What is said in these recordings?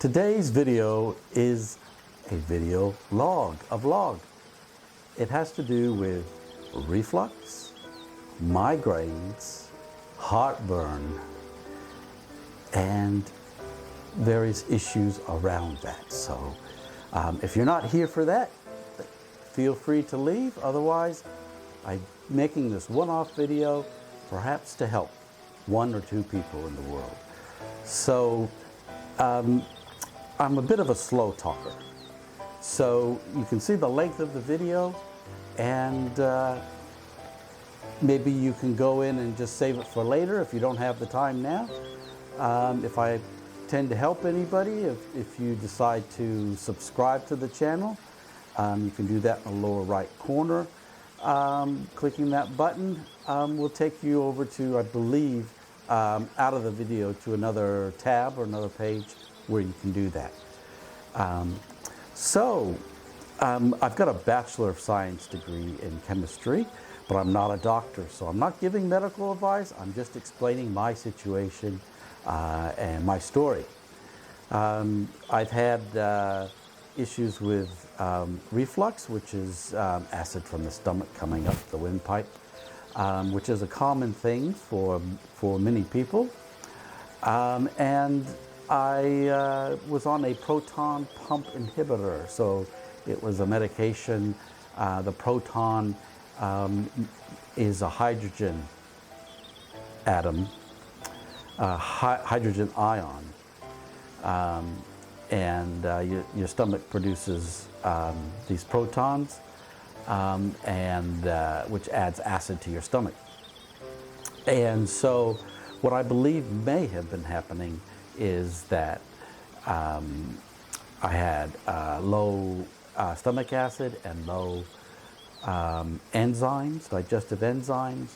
Today's video is a video log, a vlog. It has to do with reflux, migraines, heartburn, and various issues around that. So if you're not here for that, feel free to leave. Otherwise, I'm making this one-off video perhaps to help one or two people in the world. So I'm a bit of a slow talker. So you can see the length of the video, and maybe you can go in and just save it for later if you don't have the time now. If I tend to help anybody, if you decide to subscribe to the channel, you can do that in the lower right corner. Clicking that button will take you over to, I believe, out of the video to another tab or another page where you can do that. I've got a Bachelor of Science degree in chemistry, but I'm not a doctor, so I'm not giving medical advice. I'm just explaining my situation and my story. I've had issues with reflux, which is acid from the stomach coming up the windpipe, which is a common thing for many people. And I was on a proton pump inhibitor, so it was a medication. The proton is a hydrogen atom, hydrogen ion, and your stomach produces these protons, which adds acid to your stomach. And so what I believe may have been happening is that I had low stomach acid and low enzymes, digestive enzymes,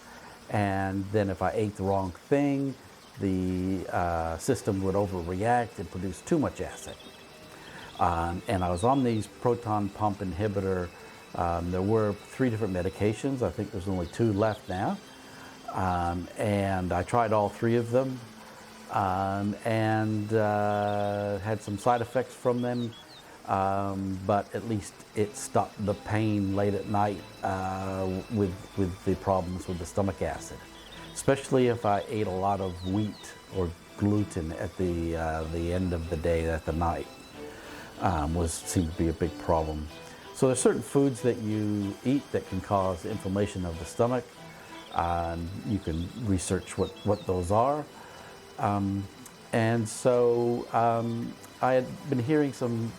and then if I ate the wrong thing, the system would overreact and produce too much acid. And I was on these proton pump inhibitor. There were 3 different medications. I think there's only 2 left now. And I tried all 3 of them, and had some side effects from them, but at least it stopped the pain late at night with the problems with the stomach acid, especially if I ate a lot of wheat or gluten at the end of the day, at the night, seemed to be a big problem. So there's certain foods that you eat that can cause inflammation of the stomach. You can research what those are. And so I had been hearing some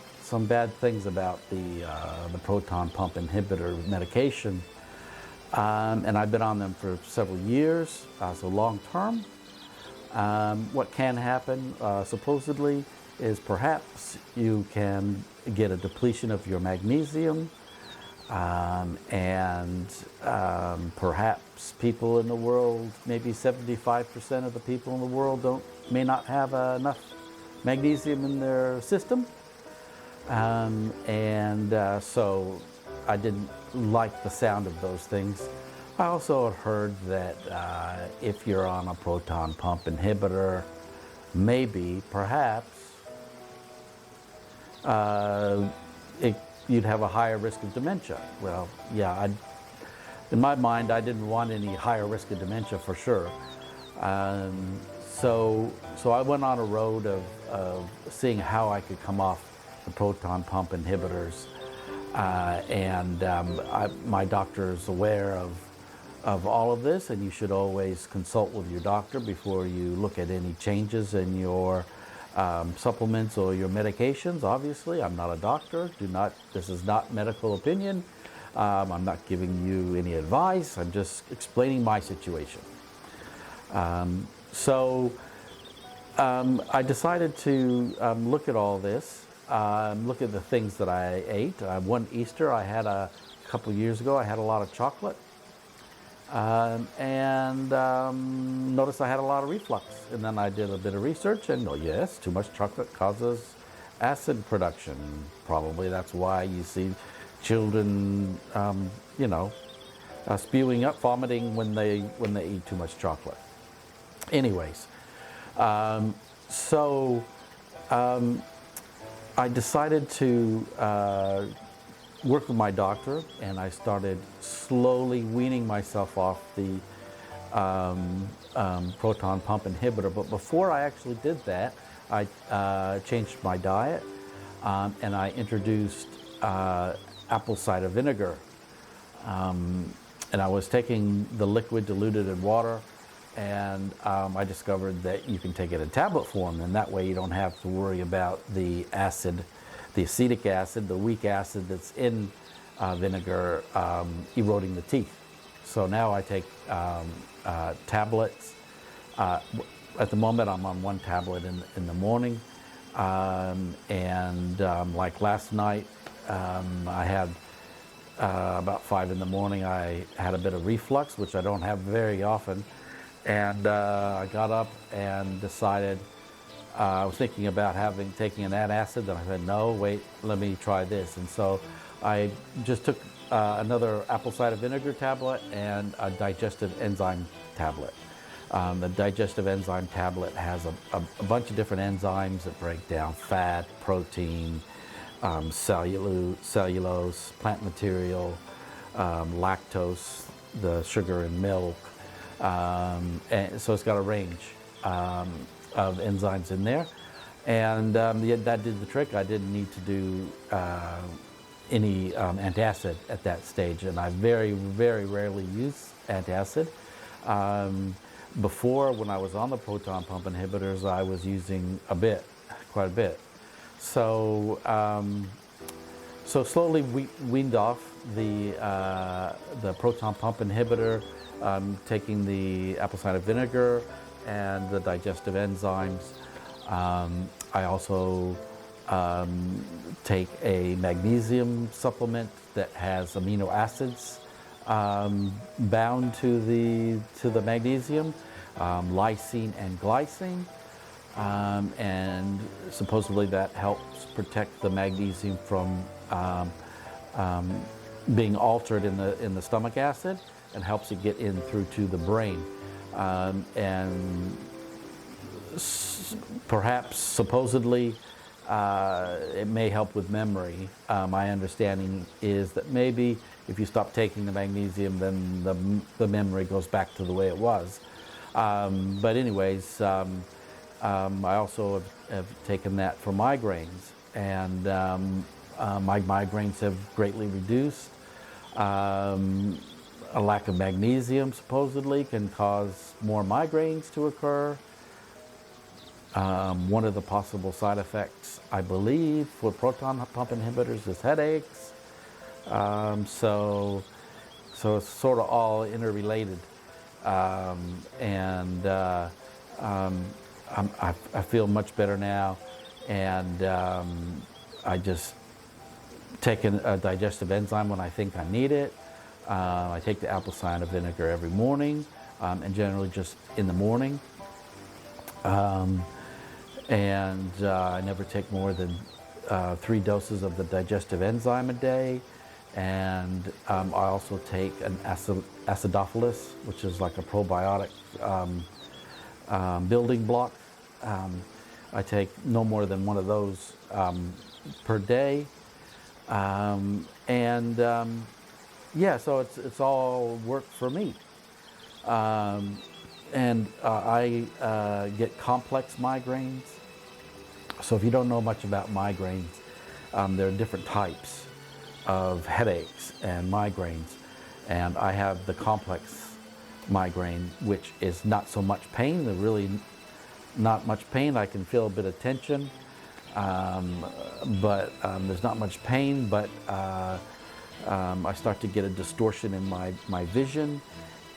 bad things about the proton pump inhibitor medication, and I've been on them for several years, so long term. What can happen, supposedly, is perhaps you can get a depletion of your magnesium, and perhaps people in the world, maybe 75% of the people in the world may not have enough magnesium in their system. So I didn't like the sound of those things. I also had heard that if you're on a proton pump inhibitor, maybe, perhaps, you'd have a higher risk of dementia. Well, yeah, in my mind, I didn't want any higher risk of dementia for sure. So I went on a road of seeing how I could come off the proton pump inhibitors, my doctor is aware of all of this, and you should always consult with your doctor before you look at any changes in your supplements or your medications. Obviously, I'm not a doctor. This is not medical opinion. I'm not giving you any advice. I'm just explaining my situation. I decided to look at all this, look at the things that I ate. One Easter, a couple years ago, I had a lot of chocolate, and noticed I had a lot of reflux. And then I did a bit of research, and yes, too much chocolate causes acid production. Probably that's why you see children, spewing up, vomiting when they eat too much chocolate. Anyways, I decided to work with my doctor, and I started slowly weaning myself off the proton pump inhibitor. But before I actually did that, I changed my diet, and I introduced apple cider vinegar. And I was taking the liquid diluted in water, and I discovered that you can take it in tablet form, and that way you don't have to worry about the acid, the acetic acid, the weak acid that's in vinegar eroding the teeth. So now I take tablets. At the moment, I'm on one tablet in the morning, like last night, I had about 5 in the morning. I had a bit of reflux, which I don't have very often, and I got up and decided. I was thinking about taking an antacid, and I said, no, wait, let me try this. And so I just took another apple cider vinegar tablet and a digestive enzyme tablet. The digestive enzyme tablet has a bunch of different enzymes that break down fat, protein, cellulose, plant material, lactose, the sugar in milk. And so it's got a range of enzymes in there. And that did the trick. I didn't need to do any antacid at that stage. And I very, very rarely use antacid. Before, when I was on the proton pump inhibitors, I was using quite a bit. So, so slowly weaned off the proton pump inhibitor, taking the apple cider vinegar and the digestive enzymes. I also take a magnesium supplement that has amino acids bound to the magnesium, lysine and glycine. And supposedly that helps protect the magnesium from being altered in the stomach acid, and helps it get in through to the brain. And perhaps supposedly it may help with memory. My understanding is that maybe if you stop taking the magnesium, then the memory goes back to the way it was. But anyways, I also have taken that for migraines, and my migraines have greatly reduced. A lack of magnesium supposedly can cause more migraines to occur. One of the possible side effects, I believe, for proton pump inhibitors is headaches. So it's sort of all interrelated. I feel much better now, and I just take a digestive enzyme when I think I need it. I take the apple cider vinegar every morning, and generally just in the morning. I never take more than 3 doses of the digestive enzyme a day. And I also take an acidophilus, which is like a probiotic building block. I take no more than one of those per day. Yeah, so it's all worked for me. I get complex migraines. So if you don't know much about migraines, there are different types of headaches and migraines. And I have the complex migraine, which is not so much pain. There's really not much pain. I can feel a bit of tension, but there's not much pain, but I start to get a distortion in my vision,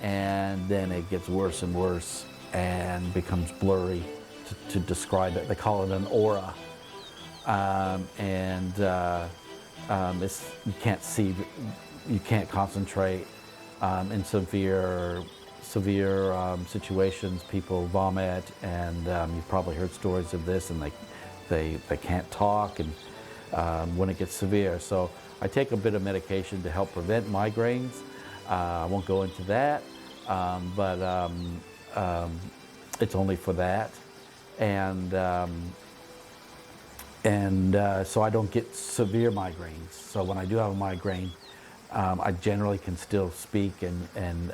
and then it gets worse and worse and becomes blurry to describe it. They call it an aura. You can't see, you can't concentrate. In severe situations, people vomit, and you've probably heard stories of this, and they can't talk, and when it gets severe. So I take a bit of medication to help prevent migraines. I won't go into that, but it's only for that. And and so I don't get severe migraines. So when I do have a migraine, I generally can still speak and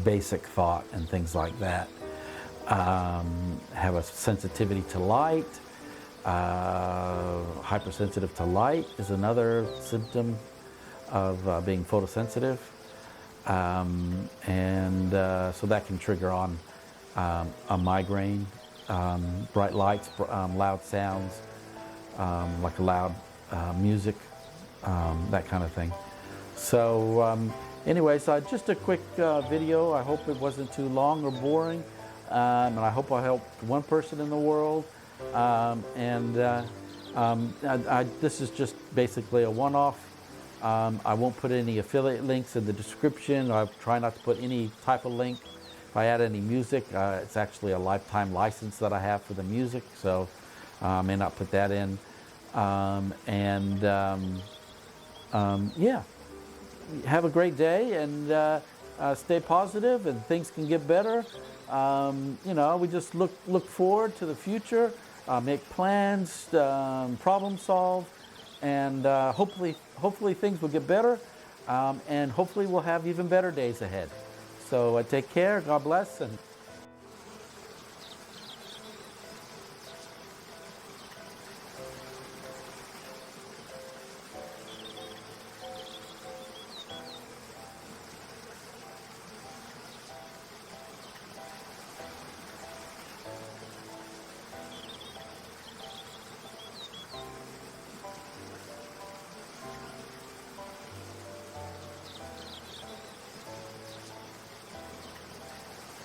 basic thought and things like that. Have a sensitivity to light. Hypersensitive to light is another symptom of being photosensitive. So that can trigger on a migraine. Bright lights, loud sounds, like loud music, that kind of thing. So anyways, just a quick video. I hope it wasn't too long or boring, and I hope I helped one person in the world. This is just basically a one-off. I won't put any affiliate links in the description. I try not to put any type of link. If I add any music, it's actually a lifetime license that I have for the music, so I may not put that in. Yeah, have a great day, and stay positive, and things can get better. You know, we just look forward to the future, make plans, problem solve, and hopefully things will get better, and hopefully we'll have even better days ahead. So take care, God bless, and